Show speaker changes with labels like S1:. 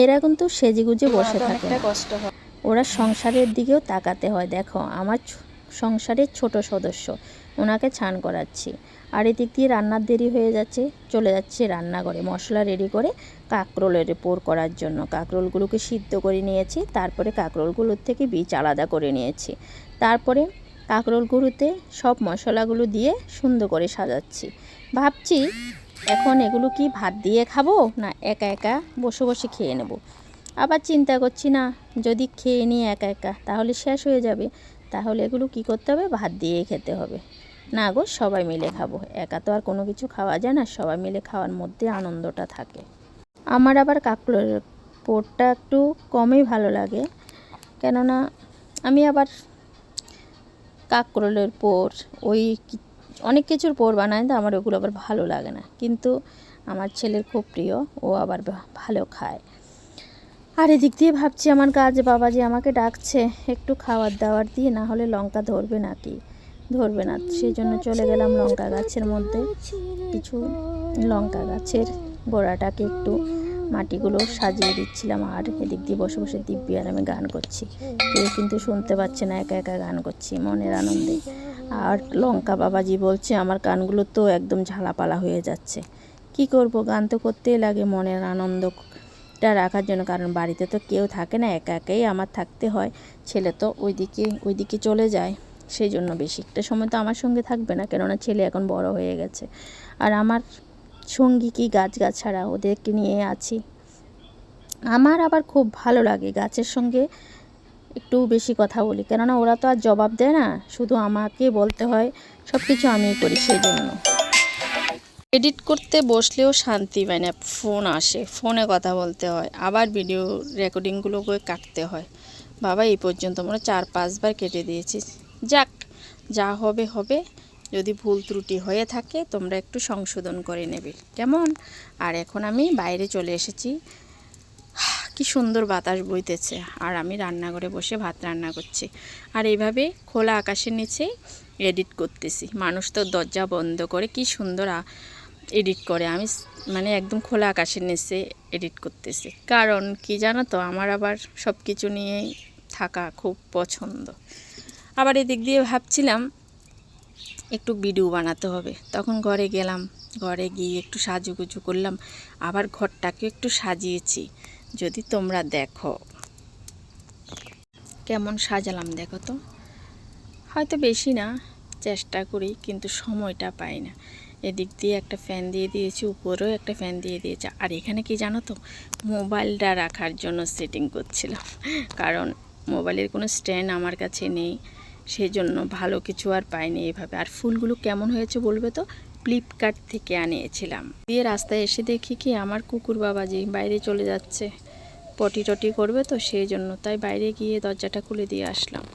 S1: এরা কিন্তু সেজেগুজে বসে থাকে না, কষ্ট হয়, ওরা সংসারের দিকেও তাকাতে হয়। দেখো আমার সংসারের ছোট সদস্য, ওনাকে ছান করাচ্ছি। আর এদিক দিয়ে রান্নার দেরি হয়ে যাচ্ছে, চলে যাচ্ছে রান্নাঘরে মশলা রেডি করে কাঁকরোলের পোড় করার জন্য। কাঁকরোলগুলোকে সিদ্ধ করে নিয়েছি, তারপরে কাঁকরোলগুলোর থেকে বীজ আলাদা করে নিয়েছি। তারপরে কাঁকরোলগুলোতে সব মশলাগুলো দিয়ে সুন্দর করে সাজাচ্ছি। ভাবছি এখন এগুলো কি ভাত দিয়ে খাবো না একা একা বসে বসে খেয়ে নেব। আবার চিন্তা করছি না, যদি খেয়ে নিই একা একা তাহলে শেষ হয়ে যাবে, তাহলে এগুলো কি করতে হবে, ভাত দিয়ে খেতে হবে। না গো, সবাই মিলে খাবো, একা তো আর কোনো কিছু খাওয়া যায় না, সবাই মিলে খাওয়ার মধ্যে আনন্দটা থাকে। আমার আবার কাঁকরোলের পোড়টা একটু কমই ভালো লাগে, কেননা আমি আবার কাঁকরোলের পোড় ওই অনেক কিছুর পোড় বানাই, তো আমার ওগুলো আবার ভালো লাগে না। কিন্তু আমার ছেলের খুব প্রিয়, ও আবার ভালো খায়। আর এদিক দিয়ে ভাবছি আমার কাজ বাবাজি আমাকে ডাকছে একটু খাবার দাবার দিয়ে, না হলে লঙ্কা ধরবে নাকি, ধরবে না। সেই জন্য চলে গেলাম লঙ্কা গাছের মধ্যে, কিছু লঙ্কা গাছের গোড়াটাকে একটু মাটিগুলো সাজিয়ে দিচ্ছিলাম। আর এদিক দিয়ে বসে বসে দিব্যি আর আমি গান করছি, কেউ কিন্তু শুনতে পাচ্ছে না, একা একা গান করছি মনের আনন্দে। আর লঙ্কা বাবাজি বলছে আমার গানগুলো তো একদম ঝালাপালা হয়ে যাচ্ছে। কি করব, গান তো করতেই লাগে মনের আনন্দটা রাখার জন্য, কারণ বাড়িতে তো কেউ থাকে না, একা একাই আমার থাকতে হয়। ছেলে তো ওইদিকে চলে যায়, সেই জন্য বেশি একটা সময় তো আমার সঙ্গে থাকবে না, কেননা ছেলে এখন বড় হয়ে গেছে। আর আমার সঙ্গী কি গাছগাছাড়া, ওদেরকে নিয়ে আছি। আমার আবার খুব ভালো লাগে গাছের সঙ্গে একটু বেশি কথা বলি, কেননা ওরা তো আর জবাব দেয় না, শুধু আমাকে বলতে হয়, সব কিছু আমিই করি। সেই জন্য এডিট করতে বসলেও শান্তি পায় না, ফোন আসে, ফোনে কথা বলতে হয়, আবার ভিডিও রেকর্ডিংগুলোকে কাটতে হয়। বাবা এই পর্যন্ত আমরা 4-5 বার কেটে দিয়েছি। যাক, যা হবে হবে, যদি ভুল ত্রুটি হয়ে থাকে তোমরা একটু সংশোধন করে নেবে, কেমন। আর এখন আমি বাইরে চলে এসেছি, কি সুন্দর বাতাস বইতেছে, আর আমি রান্নাঘরে বসে ভাত রান্না করছি। আর এইভাবে খোলা আকাশের নিচে এডিট করতেছি। মানুষ তো দরজা বন্ধ করে কি সুন্দর এডিট করে, আমি মানে একদম খোলা আকাশের নিচে এডিট করতেছি। কারণ কি জানো তো, আমার আবার সব কিছু নিয়েই থাকা খুব পছন্দ। আবার এদিক দিয়ে ভাবছিলাম একটু ভিডিও বানাতে হবে, তখন ঘরে গেলাম, ঘরে গিয়ে একটু সাজুগুজু করলাম, আবার ঘরটাকে একটু সাজিয়েছি। যদি তোমরা দেখো কেমন সাজালাম, দেখো তো। হয়তো বেশি না, চেষ্টা করি কিন্তু সময়টা পাই না। এদিক দিয়ে একটা ফ্যান দিয়ে দিয়েছি, উপরেও একটা ফ্যান দিয়ে দিয়েছি। আর এখানে কি জানো তো, মোবাইলটা রাখার জন্য সেটিং করছিলাম, কারণ মোবাইলের কোনো স্ট্যান্ড আমার কাছে নেই, সেই জন্য ভালো কিছু আর পাইনি এইভাবে। আর ফুলগুলো কেমন হয়েছে বলবে তো, ফ্লিপকার্ট থেকে আনিয়েছিলাম। দিয়ে রাস্তায় এসে দেখি কি আমার কুকুর বাবাজি বাইরে চলে যাচ্ছে, পটি টটি করবে তো, সেই জন্য তাই বাইরে গিয়ে দরজাটা খুলে দিয়ে আসলাম।